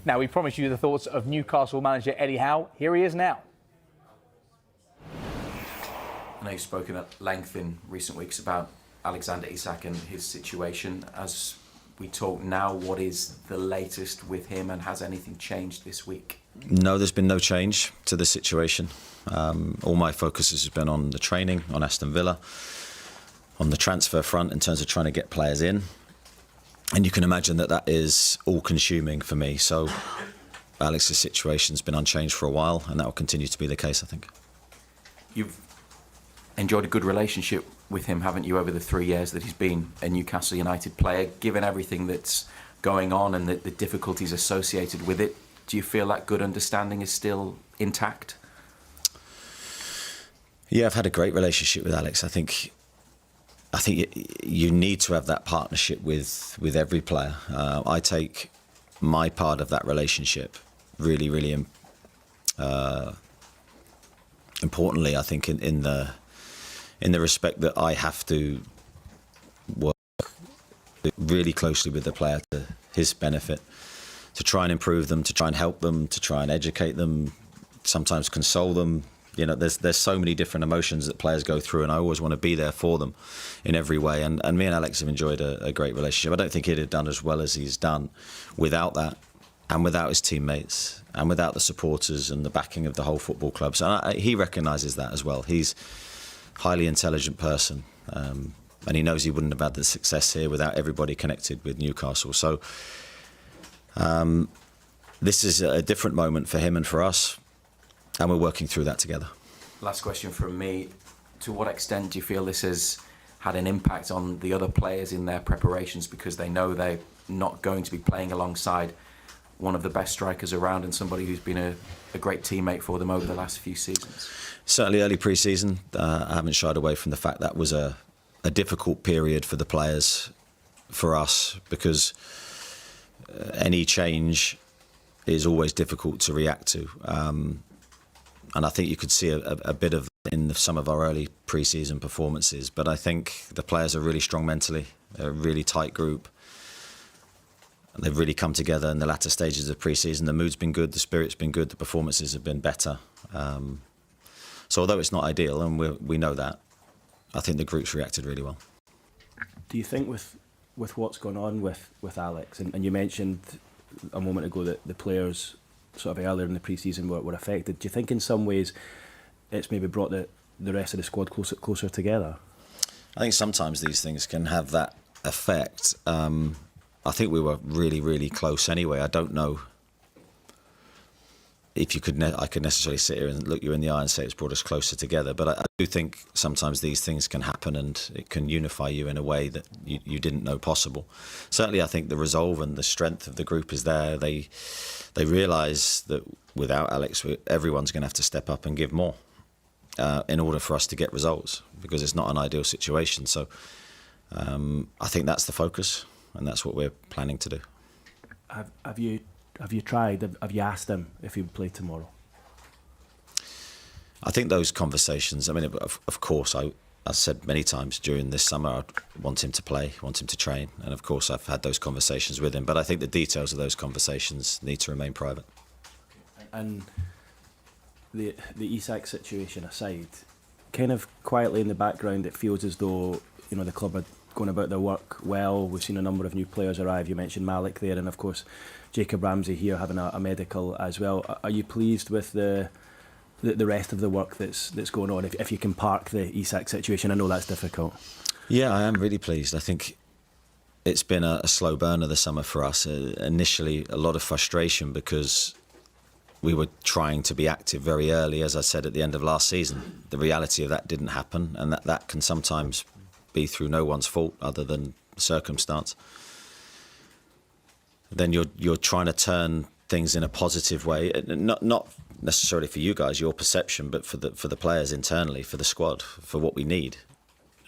Now, we promised you the thoughts of Newcastle manager Eddie Howe. Here he is now. I know you've spoken at length in recent weeks about Alexander Isak and his situation. As we talk now, what is the latest with him, and has anything changed this week? No, there's been no change to the situation. All my focus has been on the training, on Aston Villa, on the transfer front in terms of trying to get players in. And you can imagine that that is all-consuming for me. So Alex's situation's been unchanged for a while, and that will continue to be the case, I think. You've enjoyed a good relationship with him, haven't you, over the 3 years that he's been a Newcastle United player? Given everything that's going on and the difficulties associated with it, do you feel that good understanding is still intact? Yeah, I've had a great relationship with Alex. I think you need to have that partnership with every player. I take my part of that relationship really, really importantly. I think in the respect that I have to work really closely with the player to his benefit, to try and improve them, to try and help them, to try and educate them, sometimes console them. You know, there's so many different emotions that players go through, and I always want to be there for them in every way. And me and Alex have enjoyed a great relationship. I don't think he'd have done as well as he's done without that, and without his teammates, and without the supporters and the backing of the whole football club. So he recognises that as well. He's a highly intelligent person, and he knows he wouldn't have had the success here without everybody connected with Newcastle. So this is a different moment for him and for us, and we're working through that together. Last question from me. To what extent do you feel this has had an impact on the other players in their preparations, because they know they're not going to be playing alongside one of the best strikers around and somebody who's been a great teammate for them over the last few seasons? Certainly early pre-season, I haven't shied away from the fact that was a difficult period for the players, for us, because any change is always difficult to react to. And I think you could see a bit of that in some of our early pre-season performances. But I think the players are really strong mentally. They're a really tight group. They've really come together in the latter stages of pre-season. The mood's been good, the spirit's been good, the performances have been better. So although it's not ideal, and we know that, I think the group's reacted really well. Do you think with what's gone on with Alex, and you mentioned a moment ago that the players sort of earlier in the pre-season were affected, do you think in some ways it's maybe brought the rest of the squad closer together? I think sometimes these things can have that effect. I think we were really, really close anyway. I don't know if I could necessarily sit here and look you in the eye and say it's brought us closer together. But I do think sometimes these things can happen, and it can unify you in a way that you didn't know possible. Certainly, I think the resolve and the strength of the group is there. They realise that without Alex, everyone's going to have to step up and give more in order for us to get results, because it's not an ideal situation. So I think that's the focus, and that's what we're planning to do. Have you tried? Have you asked him if he would play tomorrow? I think those conversations, I mean, of course, I said many times during this summer I'd want him to play, want him to train. And of course, I've had those conversations with him. But I think the details of those conversations need to remain private. And the Isak situation aside, kind of quietly in the background, it feels as though, you know, the club are going about their work well. We've seen a number of new players arrive. You mentioned Marc there, and of course Jacob Ramsey here having a medical as well. Are you pleased with the rest of the work that's going on, if you can park the Isak situation? I know that's difficult. Yeah, I am really pleased. I think it's been a slow burner this summer for us. Initially, a lot of frustration because we were trying to be active very early, as I said at the end of last season. The reality of that didn't happen, and that can sometimes be through no one's fault other than circumstance. Then you're trying to turn things in a positive way, not necessarily for you guys, your perception, but for the players internally, for the squad, for what we need.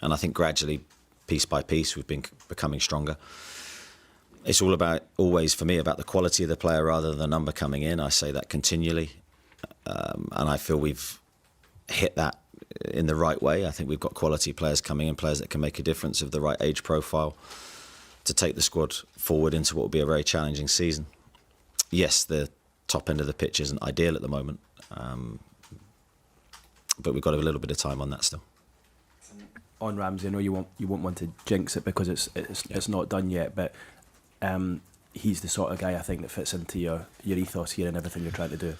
And I think gradually, piece by piece, we've been becoming stronger. It's all about, always for me, about the quality of the player rather than the number coming in. I say that continually, and I feel we've hit that in the right way. I think we've got quality players coming in, players that can make a difference, of the right age profile to take the squad forward into what will be a very challenging season. yes, the top end of the pitch isn't ideal at the moment, but we've got a little bit of time on that still. On Ramsey, I know you won't want to jinx it because it's not done yet, but he's the sort of guy I think that fits into your ethos here and everything you're trying to do.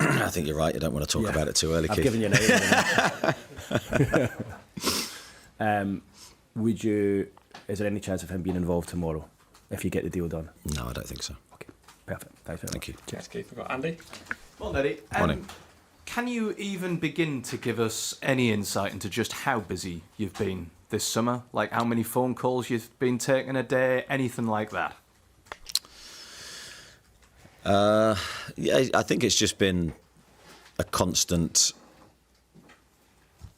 I think you're right. You don't want to talk about it too early, I've Keith. given you an idea. Is there any chance of him being involved tomorrow if you get the deal done? No, I don't think so. Okay, perfect. Thanks very much. Thank you. Cheers, Keith. We've got Andy. Well, Eddie, Morning. can you even begin to give us any insight into just how busy you've been this summer? Like how many phone calls you've been taking a day, anything like that? Yeah, I think it's just been a constant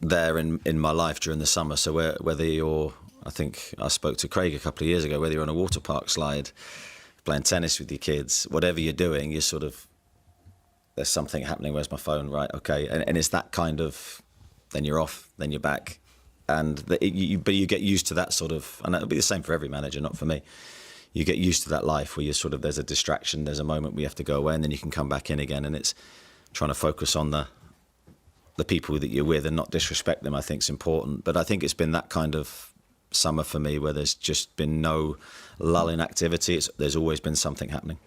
there in my life during the summer. So whether you're, I think I spoke to Craig a couple of years ago, whether you're on a water park slide, playing tennis with your kids, whatever you're doing, you're sort of, there's something happening, where's my phone, right, okay. And it's that kind of, then you're off, then you're back. And but you get used to that sort of, and it'll be the same for every manager, not for me. You get used to that life where you're sort of, there's a distraction, there's a moment where you have to go away and then you can come back in again, and it's trying to focus on the people that you're with and not disrespect them, I think is important. But I think it's been that kind of summer for me where there's just been no lull in activity. There's always been something happening.